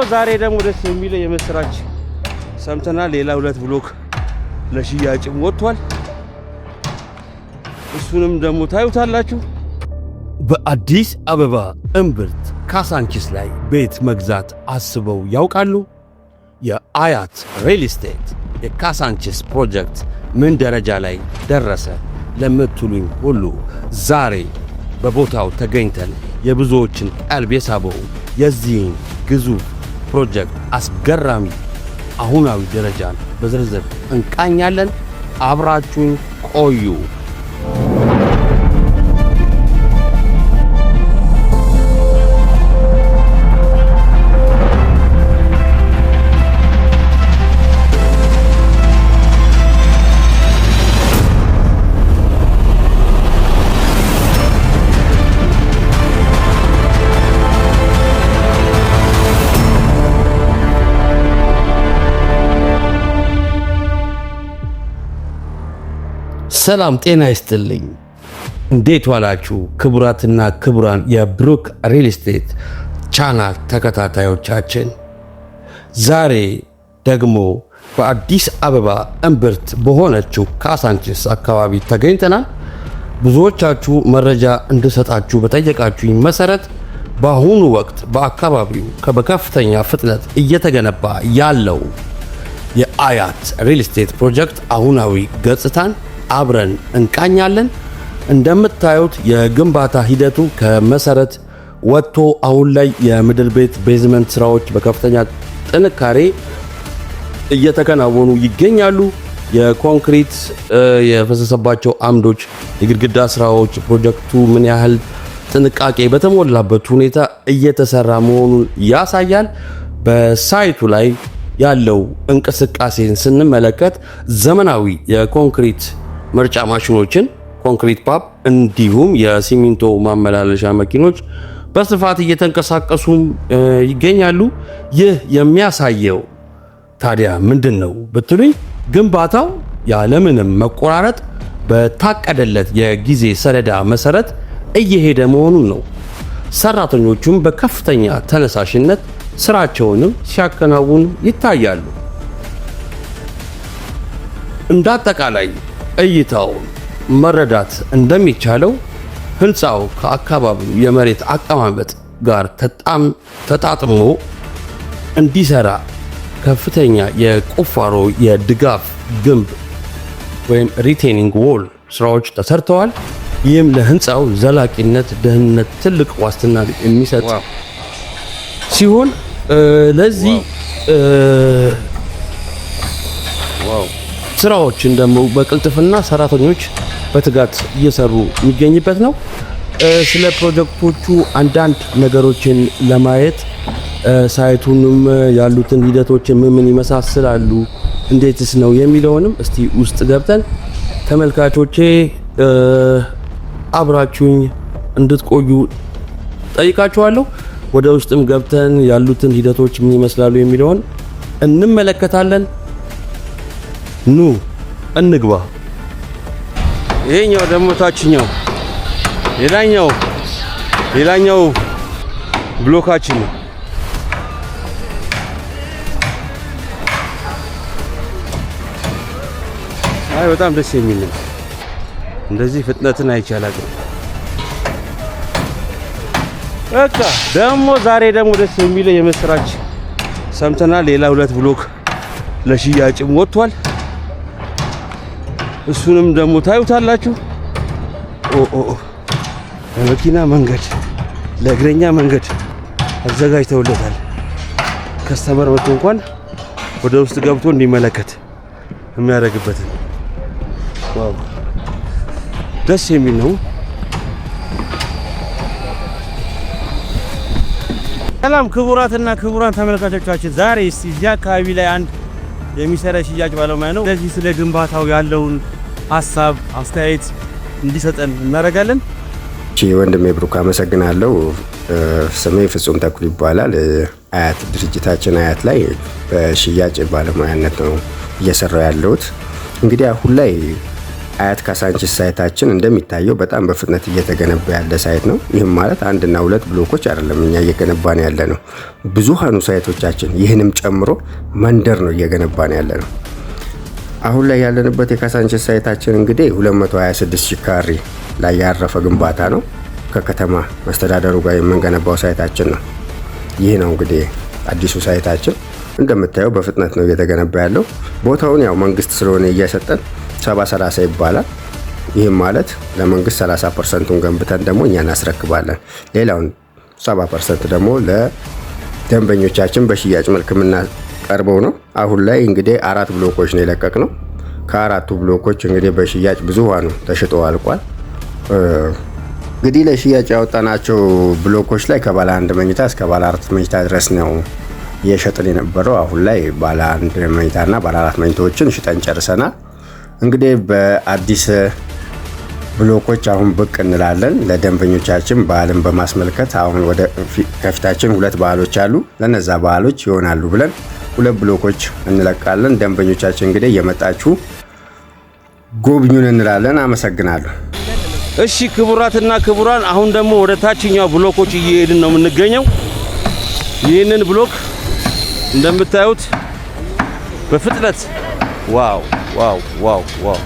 ዛሬ ደግሞ ደስ የሚለው የመስራች ሰምተናል። ሌላ 2 ብሎክ ለሽያጭም ወጥቷል። እሱንም ደግሞ ታዩታላችሁ። በአዲስ አበባ እምብርት ካሳንቺስ ላይ ቤት መግዛት አስበው ያውቃሉ? የአያት ሪል ስቴት የካሳንቺስ ፕሮጀክት ምን ደረጃ ላይ ደረሰ ለምትሉኝ ሁሉ ዛሬ በቦታው ተገኝተን የብዙዎችን ቀልብ የሳበው የዚህን ግዙፍ ፕሮጀክት አስገራሚ አሁናዊ ደረጃን በዝርዝር እንቃኛለን። አብራችሁን ቆዩ። ሰላም ጤና ይስጥልኝ። እንዴት ዋላችሁ? ክቡራትና ክቡራን የብሩክ ሪል ስቴት ቻናል ተከታታዮቻችን፣ ዛሬ ደግሞ በአዲስ አበባ እምብርት በሆነችው ካሳንቺስ አካባቢ ተገኝተናል። ብዙዎቻችሁ መረጃ እንድሰጣችሁ በጠየቃችሁኝ መሰረት በአሁኑ ወቅት በአካባቢው በከፍተኛ ፍጥነት እየተገነባ ያለው የአያት ሪል ስቴት ፕሮጀክት አሁናዊ ገጽታን አብረን እንቃኛለን። እንደምታዩት የግንባታ ሂደቱ ከመሰረት ወጥቶ አሁን ላይ የምድር ቤት ቤዝመንት ስራዎች በከፍተኛ ጥንካሬ እየተከናወኑ ይገኛሉ። የኮንክሪት የፈሰሰባቸው አምዶች፣ የግድግዳ ስራዎች ፕሮጀክቱ ምን ያህል ጥንቃቄ በተሞላበት ሁኔታ እየተሰራ መሆኑን ያሳያል። በሳይቱ ላይ ያለው እንቅስቃሴን ስንመለከት ዘመናዊ የኮንክሪት መርጫ ማሽኖችን፣ ኮንክሪት ፓፕ እንዲሁም የሲሚንቶ ማመላለሻ መኪኖች በስፋት እየተንቀሳቀሱ ይገኛሉ። ይህ የሚያሳየው ታዲያ ምንድን ነው ብትሉኝ፣ ግንባታው ያለምንም መቆራረጥ በታቀደለት የጊዜ ሰሌዳ መሰረት እየሄደ መሆኑን ነው። ሰራተኞቹም በከፍተኛ ተነሳሽነት ስራቸውንም ሲያከናውኑ ይታያሉ። እንዳጠቃላይ እይታውን መረዳት እንደሚቻለው ህንፃው ከአካባቢው የመሬት አቀማመጥ ጋር ተጣጥሞ እንዲሰራ ከፍተኛ የቁፋሮ የድጋፍ ግንብ ወይም ሪቴኒንግ ዎል ስራዎች ተሰርተዋል። ይህም ለህንፃው ዘላቂነት፣ ደህንነት ትልቅ ዋስትና የሚሰጥ ሲሆን ለዚህ ስራዎችን ደግሞ በቅልጥፍና ሰራተኞች በትጋት እየሰሩ የሚገኝበት ነው። ስለ ፕሮጀክቶቹ አንዳንድ ነገሮችን ለማየት ሳይቱንም ያሉትን ሂደቶችን ምን ይመሳሰላሉ፣ እንዴትስ ነው የሚለውንም እስቲ ውስጥ ገብተን ተመልካቾቼ አብራችሁኝ እንድትቆዩ ጠይቃችኋለሁ። ወደ ውስጥም ገብተን ያሉትን ሂደቶች ምን ይመስላሉ የሚለውን እንመለከታለን። ኑ እንግባ። ይሄኛው ደግሞ ታችኛው ሌላኛው ብሎካችን ነው። አይ በጣም ደስ የሚል ነው። እንደዚህ ፍጥነትን አይቻላል። በቃ ዛሬ ደግሞ ደስ የሚለው የመስራች ሰምተናል። ሌላ 2 ብሎክ ለሽያጭም ወጥቷል። እሱንም ደግሞ ታዩታላችሁ። ለመኪና መንገድ፣ ለእግረኛ መንገድ አዘጋጅተውለታል። ከስተመር መጥቶ እንኳን ወደ ውስጥ ገብቶ እንዲመለከት የሚያደርግበትን ዋው ደስ የሚል ነው። ሰላም ክቡራትና ክቡራን ተመልካቾቻችን፣ ዛሬ እዚህ አካባቢ ላይ አንድ የሚሰራ ሽያጭ ባለሙያ ነው። ስለዚህ ስለ ግንባታው ያለውን ሀሳብ አስተያየት እንዲሰጠን እናደርጋለን። ወንድሜ ብሩክ አመሰግናለሁ። ስሜ ፍጹም ተኩል ይባላል። አያት ድርጅታችን አያት ላይ በሽያጭ ባለሙያነት ነው እየሰራው ያለሁት። እንግዲህ አሁን ላይ አያት ካሳንቺስ ሳይታችን እንደሚታየው በጣም በፍጥነት እየተገነባ ያለ ሳይት ነው። ይህም ማለት 1 እና 2 ብሎኮች አይደለም እኛ እየገነባን ያለ ነው። ብዙሃኑ ሳይቶቻችን ይህንም ጨምሮ መንደር ነው እየገነባን ያለ ነው። አሁን ላይ ያለንበት የካሳንቺስ ሳይታችን እንግዲህ 226 ሺህ ካሬ ላይ ያረፈ ግንባታ ነው። ከከተማ መስተዳደሩ ጋር የምንገነባው ሳይታችን ነው። ይህ ነው እንግዲህ አዲሱ ሳይታችን። እንደምታየው በፍጥነት ነው እየተገነባ ያለው። ቦታውን ያው መንግስት ስለሆነ እየሰጠን 70-30 ይባላል። ይህም ማለት ለመንግስት 30%ን ገንብተን ደግሞ እኛ እናስረክባለን። ሌላውን 70% ደግሞ ለደንበኞቻችን በሽያጭ መልክ የምናቀርበው ነው። አሁን ላይ እንግዲህ 4 ብሎኮች ነው የለቀቅነው። ከ4ቱ ብሎኮች እንግዲህ በሽያጭ ብዙሃኑ ተሽጦ አልቋል። እንግዲህ ለሽያጭ ያወጣናቸው ብሎኮች ላይ ከባለ 1 መኝታ እስከ ባለ 4 መኝታ ድረስ ነው እየሸጥን የነበረው። አሁን ላይ ባለ 1 መኝታና ባለ 4 መኝታዎችን ሽጠን ጨርሰናል። እንግዲህ በአዲስ ብሎኮች አሁን ብቅ እንላለን ለደንበኞቻችን በዓልን በማስመልከት። አሁን ወደ ከፊታችን 2 በዓሎች አሉ። ለነዛ በዓሎች ይሆናሉ ብለን 2 ብሎኮች እንለቃለን። ደንበኞቻችን እንግዲህ እየመጣችሁ ጎብኙን እንላለን። አመሰግናለሁ። እሺ ክቡራትና ክቡራን፣ አሁን ደግሞ ወደ ታችኛው ብሎኮች እየሄድን ነው የምንገኘው። ይህንን ብሎክ እንደምታዩት በፍጥነት ዋው ዋው ዋው ዋው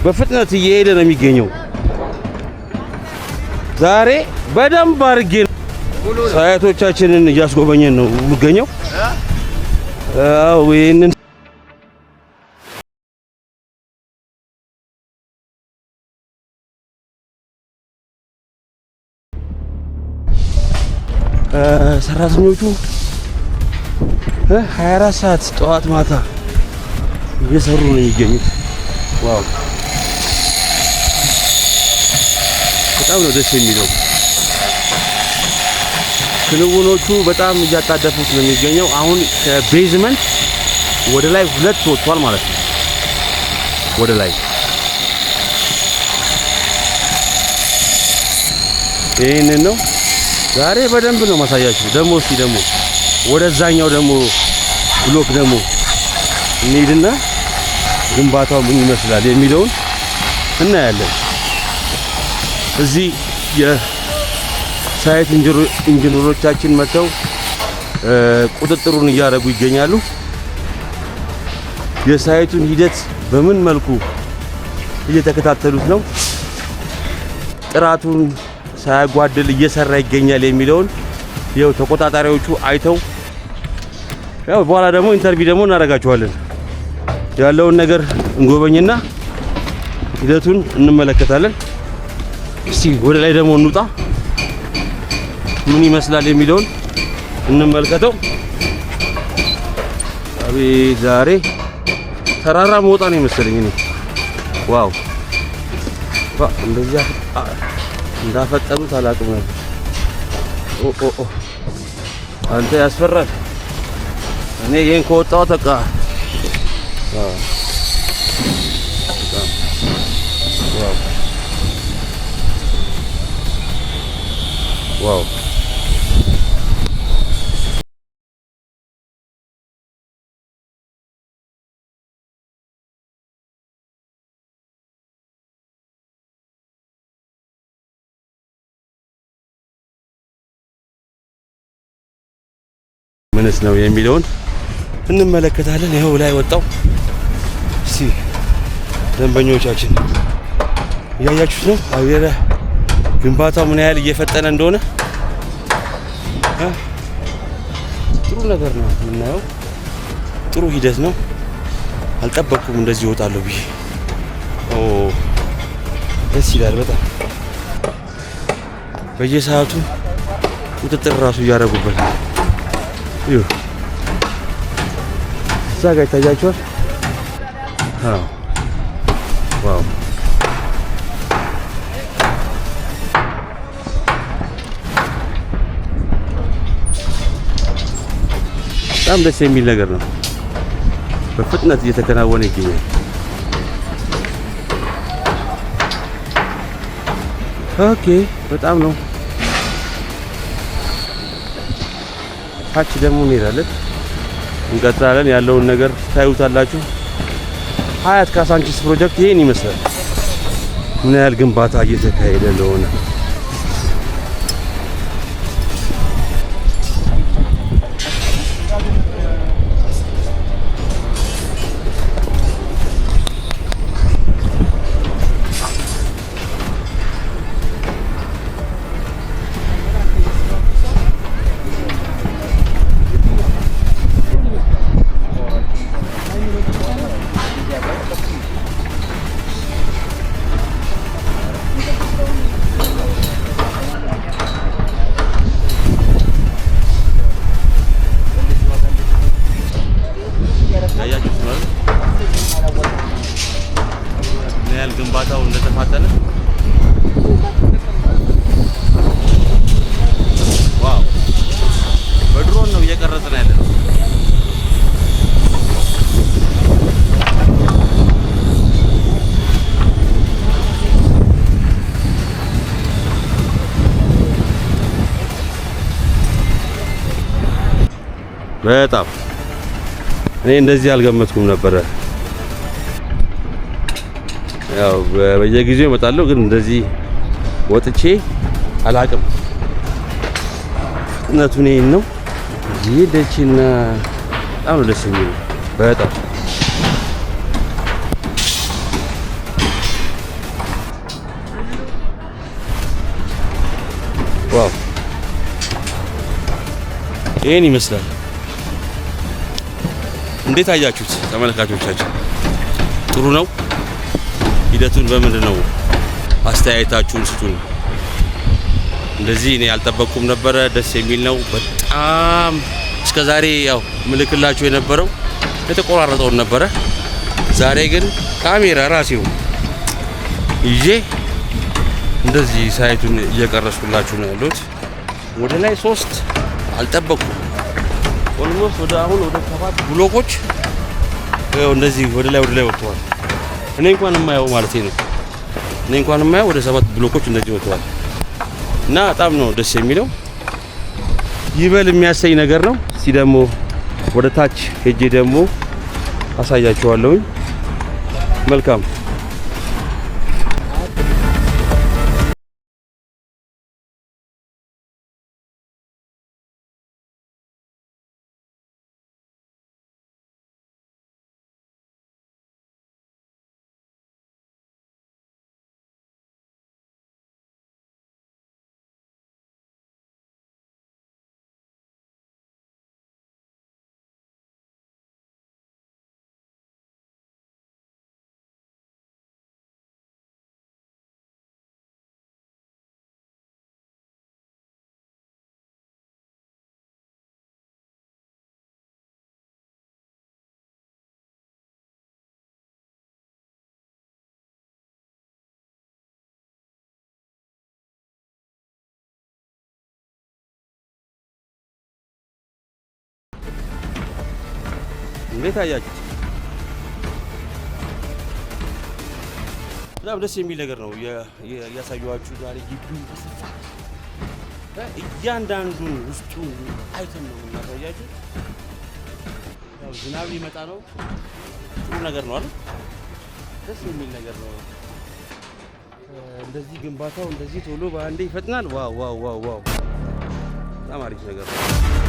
በፍጥነት እየሄደ ነው የሚገኘው። ዛሬ በደንብ አድርጌ ሳይቶቻችንን እያስጎበኘን ነው የሚገኘው። ይህንን ሰራተኞቹ 24 ሰዓት ጠዋት ማታ እየሰሩ ነው የሚገኙት። ዋው በጣም ነው ደስ የሚለው። ክንውኖቹ በጣም እያጣደፉት ነው የሚገኘው። አሁን ከቤዝመንት ወደ ላይ 2 ወጥቷል ማለት ነው። ወደ ላይ ይሄንን ነው ዛሬ በደንብ ነው ማሳያችሁ። ደግሞ እስቲ ደግሞ ወደዛኛው ደግሞ ብሎክ ደግሞ እንሂድና ግንባታው ምን ይመስላል የሚለውን እናያለን። እዚህ የሳይት ኢንጂነሮቻችን መጥተው ቁጥጥሩን እያደረጉ ይገኛሉ። የሳይቱን ሂደት በምን መልኩ እየተከታተሉት ነው፣ ጥራቱን ሳያጓድል እየሰራ ይገኛል የሚለውን ይኸው ተቆጣጣሪዎቹ አይተው ያው በኋላ ደግሞ ኢንተርቪው ደግሞ እናደርጋቸዋለን። ያለውን ነገር እንጎበኝና ሂደቱን እንመለከታለን። እስቲ ወደ ላይ ደግሞ እንውጣ፣ ምን ይመስላል የሚለውን እንመልከተው። አቤት ዛሬ ተራራ መውጣ ነው የመሰለኝ እኔ። ዋው እንደዚያ እንዳፈጠኑት አላውቅም ነበር። ኦ አንተ ያስፈራል። እኔ ይሄን ከወጣው ተቃ ዋው ምንስ ነው የሚለውን እንመለከታለን። ይኸው ላይ ወጣው። እስቲ ደንበኞቻችን እያያችሁት ነው አየረ ግንባታው ምን ያህል እየፈጠነ እንደሆነ። ጥሩ ነገር ነው የምናየው። ጥሩ ሂደት ነው። አልጠበቅኩም እንደዚህ ይወጣለሁ ብዬ። ደስ ይላል በጣም። በየሰዓቱ ቁጥጥር ራሱ እያደረጉበት ነው። ይኸው እዛ ጋር ይታያችኋል። ዋው በጣም ደስ የሚል ነገር ነው። በፍጥነት እየተከናወነ ይገኛል። ኦኬ በጣም ነው። ታች ደግሞ እንሄዳለን፣ እንቀጥላለን። ያለውን ነገር ታዩታላችሁ። ሀያት ካሳንቺስ ፕሮጀክት ይሄን ይመስላል። ምን ያህል ግንባታ እየተካሄደ እንደሆነ ግንባታው እንደተፋጠነ ዋው በድሮን ነው እየቀረጽን ያለነው። በጣም እኔ እንደዚህ አልገመትኩም ነበረ። ያው በየጊዜው እመጣለሁ ግን እንደዚህ ወጥቼ አላቅም። እነቱን ይሄን ነው ይደችና በጣም ነው ደስ የሚለው በጣም ዋው ይሄን ይመስላል። እንዴት አያችሁት ተመልካቾቻችን? ጥሩ ነው። ሂደቱን በምንድን ነው አስተያየታችሁን ስጡን። እንደዚህ እኔ ያልጠበቅኩም ነበረ። ደስ የሚል ነው በጣም። እስከዛሬ ያው ምልክላችሁ የነበረው የተቆራረጠውን ነበረ። ዛሬ ግን ካሜራ ራሴው ይዤ እንደዚህ ሳይቱን እየቀረስኩላችሁ ነው ያሉት። ወደ ላይ 3 አልጠበቅኩም። ኦልሞስት ወደ አሁን ወደ 7 ብሎኮች እንደዚህ ወደ ላይ ወጥተዋል። እኔ እንኳን የማየው ማለት ነው። እኔ እንኳን የማየው ወደ 7 ብሎኮች እንደዚህ ወጥተዋል እና በጣም ነው ደስ የሚለው። ይበል የሚያሰኝ ነገር ነው። እስቲ ደግሞ ወደ ታች ሄጄ ደግሞ አሳያችኋለሁ። መልካም እንዴት አያችሁት? በጣም ደስ የሚል ነገር ነው ያሳየኋችሁ ዛሬ። ግቢው እያንዳንዱን ውስጡን አይተን ነው እናሳያችሁ። ያው ዝናብ ሊመጣ ነው። ጥሩ ነገር ነው አይደል? ደስ የሚል ነገር ነው። እንደዚህ ግንባታው እንደዚህ ቶሎ በአንዴ ይፈጥናል። ዋው ዋው ዋው ዋው! በጣም አሪፍ ነገር ነው።